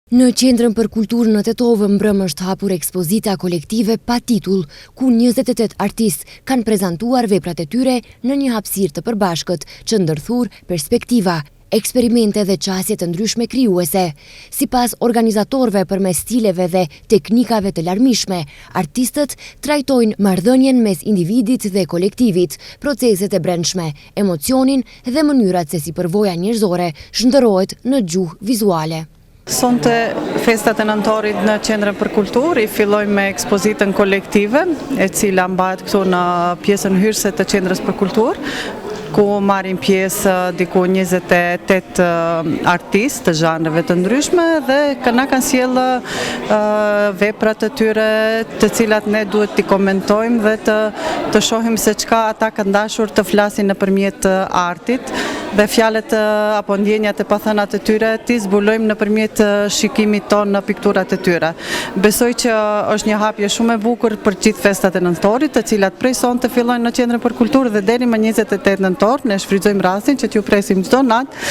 Në Qendrën për Kulturë në Tetovë mbrëm është hapur ekspozita kolektive pa titull, ku 28 artistë kanë prezantuar veprat e tyre në një hapësirë të përbashkët që ndërthur perspektiva, eksperimente dhe qasje të ndryshme krijuese. Sipas organizatorëve përmes stileve dhe teknikave të larmishme, artistët trajtojnë marrëdhënien mes individit dhe kolektivit, proceset e brendshme, emocionin dhe mënyrat se si përvoja njerëzore zhndërrohet në gjuhë vizuale. Sonte festat e nëntorit në Qendrën për Kulturë, i fillojmë me ekspozitën kolektive, e cila mbahet këtu në pjesën hyrëse të Qendrës për Kulturë, ku marrin pjesë diku 28 artistë të zhanreve të ndryshme dhe na kanë sjellë veprat e tyre të cilat ne duhet t'i komentojmë dhe të shohim se çka ata kanë dashur të flasin nëpërmjet artit dhe fjalët apo ndjenjat e pathënat e tyre t'i zbulojmë nëpërmjet shikimit tonë në pikturat e tyre. Besoj që është një hapje shumë e bukur për gjithë festat e nëntorit, të cilat prej sonte fillojnë në Qendrën për Kulturë dhe deri më 28 nëntor, ne shfrytëzojmë rastin që t'ju presim çdo natë,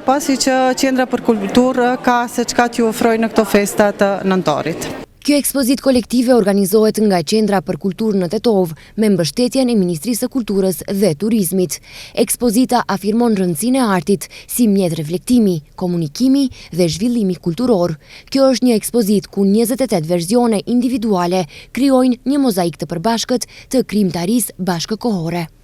pasi që Qendra për Kulturë ka se çka t'ju ofrojë në këto festa të nëntorit. Kjo ekspozitë kolektive organizohet nga Qendra për Kulturë në Tetovë me mbështetjen e Ministrisë së Kulturës dhe Turizmit. Ekspozita afirmon rëndësinë e artit si mjet reflektimi, komunikimi dhe zhvillimi kulturor. Kjo është një ekspozitë ku 28 versione individuale krijojnë një mozaik të përbashkët të krijimtarisë bashkëkohore.